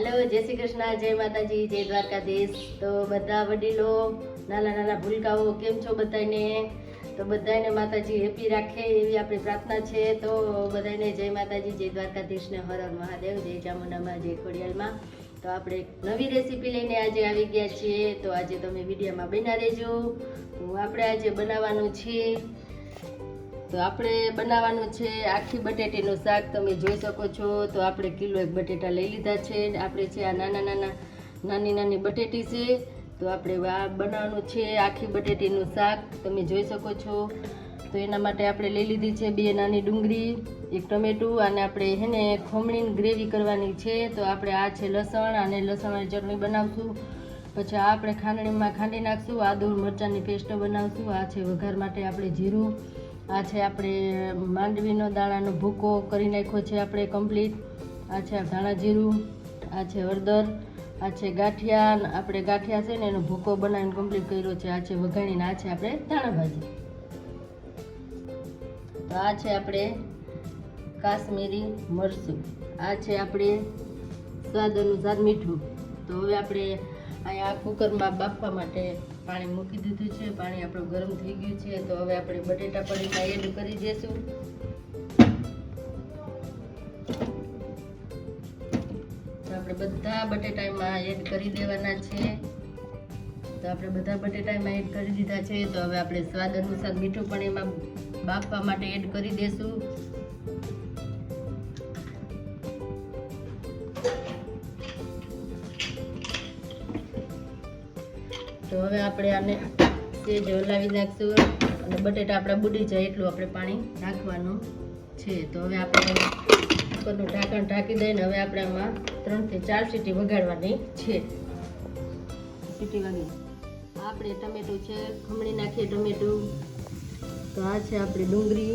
Hello, જય શ્રી કૃષ્ણ, જય માતાજી, જય દ્વારકાધીશ। તો બધા વડીલો, નાના નાના ભૂલકાઓ કેમ છો બધાને? તો બધાને માતાજી હેપી રાખે એવી આપણી પ્રાર્થના છે। તો બધાને જય માતાજી, જય દ્વારકાધીશ ને હર હર મહાદેવ, જય ચામુંડામાં, જય ખોડિયાલમાં। તો આપણે નવી રેસીપી લઈને આજે આવી ગયા છીએ। તો આજે તમે વિડીયોમાં બન્યા રહેજો। તો આપણે આજે બનાવવાનું છે આખી બટેટીનું શાક। તમે જોઈ શકો છો। તો આપણે કિલો એક બટેટા લઈ લીધા છે। આપણે છે આ નાની નાની બટેટી છે। તો આપણે આ બનાવવાનું છે આખી બટેટીનું શાક। તમે જોઈ શકો છો। તો એના માટે આપણે લઈ લીધી છે 2 નાની ડુંગળી, 1 ટમેટું, અને આપણે હેને ખમણીની ગ્રેવી કરવાની છે। તો આપણે આ છે લસણ, અને લસણની ચટણી બનાવશું। પછી આ આપણે ખાંડણીમાં ખાંડી નાખશું। આદુ મરચાંની પેસ્ટ બનાવશું। આ છે વઘાર માટે આપણે જીરું, આ છે આપણે માંડવીનો દાણાનો ભૂકો કરી નાખ્યો છે આપણે કમ્પ્લીટ। આ છે ધાણા જીરું, આ છે હળદર, આ છે ગાંઠિયા, આપણે ગાંઠિયા છે ને એનો ભૂકો બનાવીને કમ્પ્લીટ કર્યો છે। આ છે વઘાણીને, આ છે આપણે ધાણા ભાજી। તો આ છે આપણે કાશ્મીરી મરચું, આ છે આપણે સ્વાદ અનુસાર મીઠું। તો હવે આપણે અહીંયા કુકરમાં બાફવા માટે પાણી મૂકી દીધું છે। પાણી આપણું ગરમ થઈ ગયું છે। તો હવે આપણે બટેટા પડીકા એડ કરી દઈશું। તો આપણે બધા બટેટામાં એડ કરી દેવાના છે। તો આપણે બધા બટેટામાં એડ કરી દીધા છે। તો હવે આપણે સ્વાદ અનુસાર મીઠું પણ એમાં બાફવા માટે એડ કરી દઈશું। તો હવે આપણે આને સેજ હલાવી નાખશું, અને બટેટા આપણા બુડી જાય એટલું આપણે પાણી નાખવાનું છે। તો હવે આપણે કુકરનું ઢાંકણ ઢાંકી દઈને હવે આપણે આમાં 3 થી 4 સીટી વગાડવાની છે। સીટી વાગી આપણે ટમેટું છે, ખમણી નાખીએ ટમેટું। તો આ છે આપણી ડુંગળી,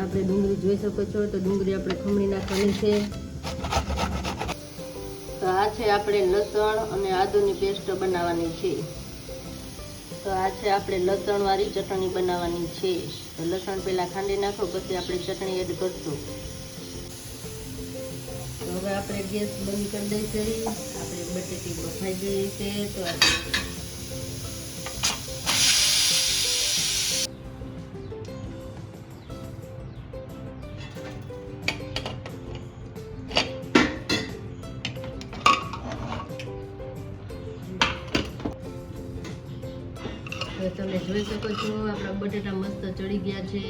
આપણે ડુંગળી જોઈ શકો છો। તો ડુંગળી આપણે ખમણી નાખવાની છે। તો આ છે આપણે લસણ અને આદુની પેસ્ટ બનાવવાની છે। તો આ છે આપણે લસણવાળી ચટણી બનાવવાની છે। તો લસણ પહેલાં ખાંડી નાખો, પછી આપણે ચટણી એડ કરશું। તો હવે આપણે ગેસ બંધ કરી દઈશું। આપણે બટેટી બફાઈ ગઈ છે। તો તમે જોઈ શકો છો આપણા બટેટા મસ્ત ચડી ગયા છે।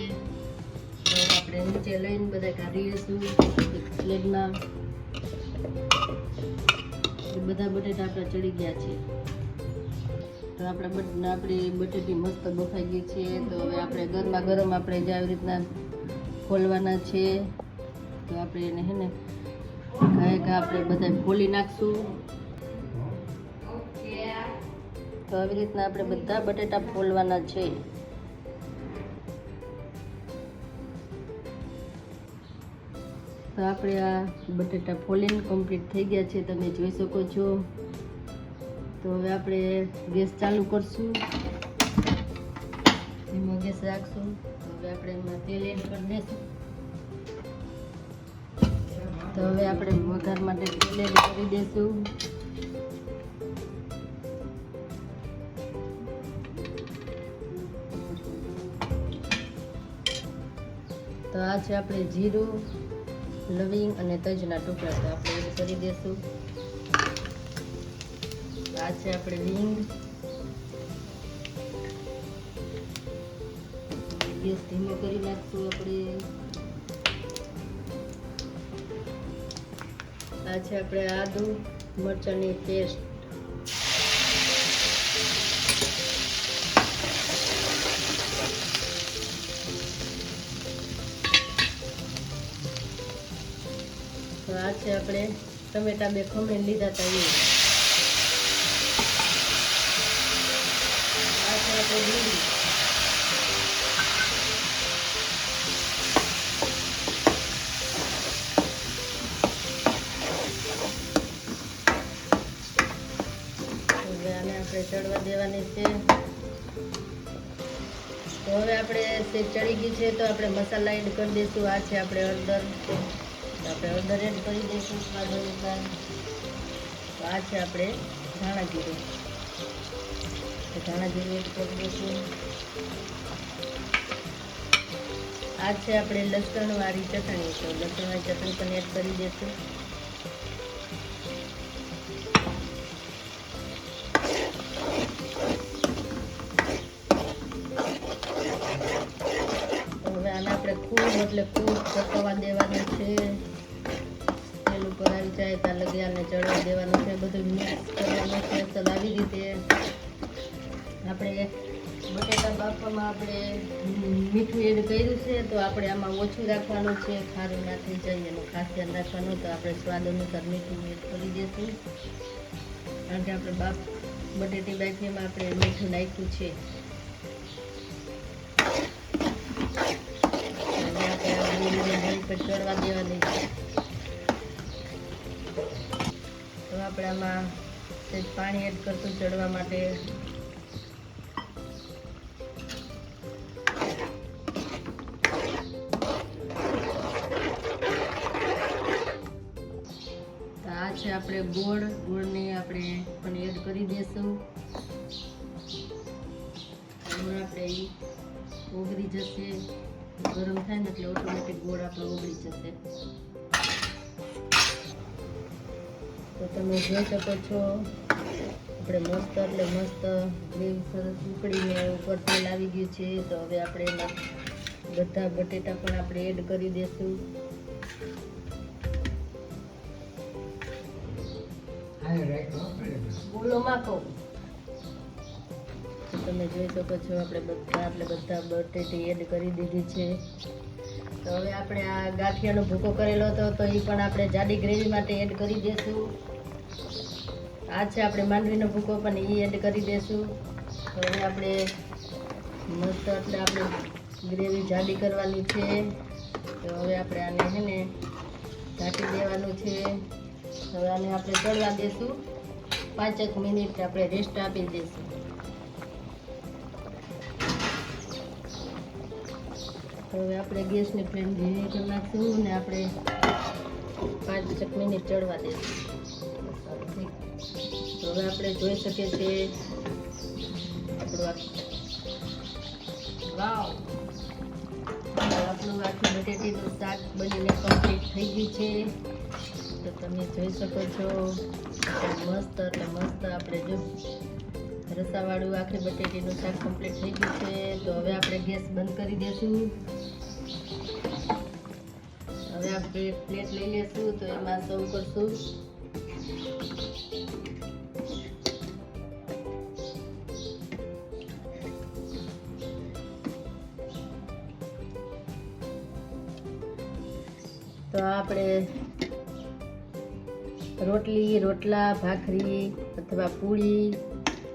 તો આપણે નીચે લઈને બધા કાઢી લઈશું પ્લેટમાં। બધા બટેટા આપણા ચડી ગયા છે। તો આપણી બટેટી મસ્ત બફાઈ ગઈ છે। તો હવે આપણે ગરમા ગરમ આપણે જે આવી રીતના ખોલવાના છે। તો આપણે એને હે ને આપણે બધા ખોલી નાખશું। તો આવી રીતના આપણે બધા બટેટા ફોલવાના છે। તો આપણે આ બટેટા ફોલીને કમ્પ્લીટ થઈ ગયા છે, તમે જોઈ શકો છો। તો હવે આપણે ગેસ ચાલુ કરશું, ધીમો ગેસ રાખશું। તો હવે આપણે એમાં તેલ એડ કરી દઈશું। તો હવે આપણે વઘાર માટે તેલ એડ કરી દઈશું। તો આ છે આપણે જીરું, લવિંગ અને તજના ટુકડા, તો આપણે એડ કરી દઈશું। આ છે આપણે હિંગ, ગેસ ધીમો કરી નાખશું આપણે। આ છે આપણે આદુ મરચાંની પેસ્ટ, તો આ છે આપણે ટમેટા 2 ખમણી લીધા હતા એ, આ છે આપણે ડુંગળી, હવે આને આપણે ચડવા દેવાની છે। તો હવે આપણે ચડી ગઈ છે। તો આપણે મસાલા એડ કરી દઈશું। આ છે આપણે હળદર, આપણે હળદર એડ કરી દઈશું સ્વાદ અનુસાર। આ છે આપણે ધાણા જીરું. તો ધાણા જીરું એડ કરી દઈશું. આ છે આપણે લસણવાળી ચટણી. તો લસણવાળી ચટણી પણ એડ કરી દઈશું. હવે આને આપણે ખૂબ એટલે ખૂબ પકવવા દેવાનું છે. તેલ ઉપર આવી જાય ત્યાં લગી આને ચડવા દેવાનું છે. બધું મિક્સ કરવાનું છે. તો આવી રીતે આપણે બટેટા બાફવામાં આપણે મીઠું એડ કર્યું છે. તો આપણે આમાં ઓછું રાખવાનું છે, ખારું ના થઈ જાય એનું ખાસ ધ્યાન રાખવાનું. તો આપણે સ્વાદ અનુસાર મીઠું એડ કરી દઈશું. કારણ કે આપણે બટેટી બાફીમાં આપણે મીઠું નાખ્યું છે. ચડવા દેવાની છે. તો આપણે આમાં પાણી એડ કરશું ચડવા માટે. તો આ છે આપણે ગોળને આપણે પણ એડ કરી દઈશું. ગોળ આપણે ઓગળી જશે. ગરમ થાય ને એટલે ઓટોમેટિક ગોળ આપણો ઓગળી જશે. તો તમે જોઈ શકો છો આપણે મસ્ત એટલે મસ્ત ગ્રેવી સરસ ઉકળીને ઉપર તેલ આવી ગયું છે. તો હવે આપણે એમાં બધા બટેટા પણ આપણે એડ કરી દઈશું. બોલો માકો. તમે જોઈ શકો છો આપણે બધા બટેટી એડ કરી દીધી છે. તો હવે આપણે આ ગાંઠિયાનો ભૂકો કરેલો હતો તો એ પણ આપણે જાડી ગ્રેવી માટે એડ કરી દઈશું. આ છે આપણે માંડવીનો ભૂકો પણ એ એડ કરી દઈશું. તો હવે આપણે મસ્ત એટલે આપણે ગ્રેવી જાડી કરવાની છે. તો હવે આપણે આને છે ને ઢાંકી દેવાનું છે. હવે આને આપણે ચડવા દઈશું. 5 મિનિટ આપણે રેસ્ટ આપી દઈશું. હવે આપણે ગેસની ફ્લેમ ધીમી કરી નાખશું અને આપણે 5 મિનિટ ચડવા દઈશું. તો હવે આપણે જોઈ શકીએ છીએ આપણું આપણું આખું બટેટીનું શાક બનીને કમ્પ્લીટ થઈ ગયું છે. તો તમે જોઈ શકો છો મસ્ત એટલે મસ્ત આપણે જો રસાવાળું આખી બટેટીનું શાક કમ્પ્લીટ થઈ ગયું છે. તો હવે આપણે ગેસ બંધ કરી દઈશું. હવે આપણે પ્લેટ લઈ લઈશું. તો એમાં સર્વ કરશું. તો આપણે રોટલી, રોટલા, ભાખરી અથવા પૂરી,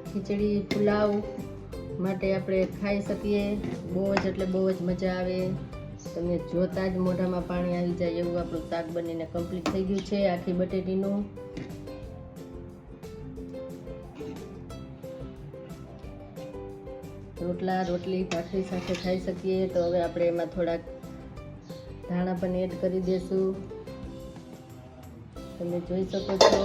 ખીચડી, પુલાવ માટે આપણે ખાઈ શકીએ. બહુ જ એટલે બહુ જ મજા આવે. તમે જોતા જ મોઢામાં પાણી આવી જાય એવું આપણું શાક બનીને કમ્પ્લીટ થઈ ગયું છે આખી બટેટીનું. રોટલા, રોટલી, ભાખરી સાથે ખાઈ શકીએ. તો હવે આપણે એમાં થોડાક ધાણા પણ એડ કરી દઈશું. તમે જોઈ શકો છો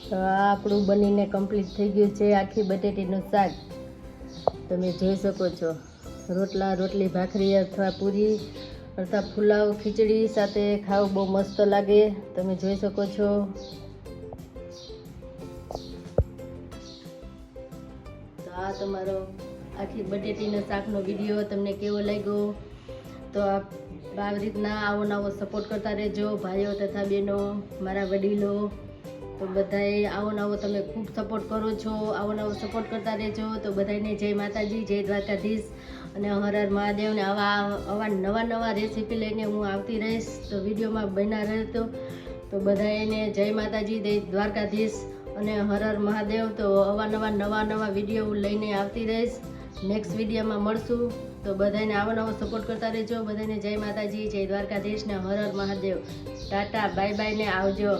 તો આ આપણું બનીને કમ્પ્લીટ થઈ ગયું છે આખી બટેટીનું શાક. તમે જોઈ શકો છો રોટલા, રોટલી, ભાખરી અથવા પૂરી અથવા પુલાવ, ખીચડી સાથે ખાવું બહુ મસ્ત લાગે. તમે જોઈ શકો છો. તો આ તમારો આખી બટેટીના શાકનો વિડીયો તમને કેવો લાગ્યો? તો આવી રીતના આવો નવો સપોર્ટ કરતા રહેજો ભાઈઓ તથા બહેનો, મારા વડીલો. તો બધાએ આવો નવો તમે ખૂબ સપોર્ટ કરો છો. આવો નવો સપોર્ટ કરતા રહેજો. તો બધાને જય માતાજી, જય દ્વારકાધીશ અને હર હર મહાદેવને. આવા નવા રેસીપી લઈને હું આવતી રહીશ. તો વિડીયોમાં બન્યા રહેતો. તો બધાને જય માતાજી, જય દ્વારકાધીશ અને હર હર મહાદેવ. તો નવા વિડીયો હું લઈને આવતી રહીશ. નેક્સ્ટ વિડીયોમાં મળશું. તો બધાને આવો નવો સપોર્ટ કરતા રહેજો. બધાને જય માતાજી, જય દ્વારકાધીશ ને હર હર મહાદેવ. ટાટા, બાય બાય ને આવજો.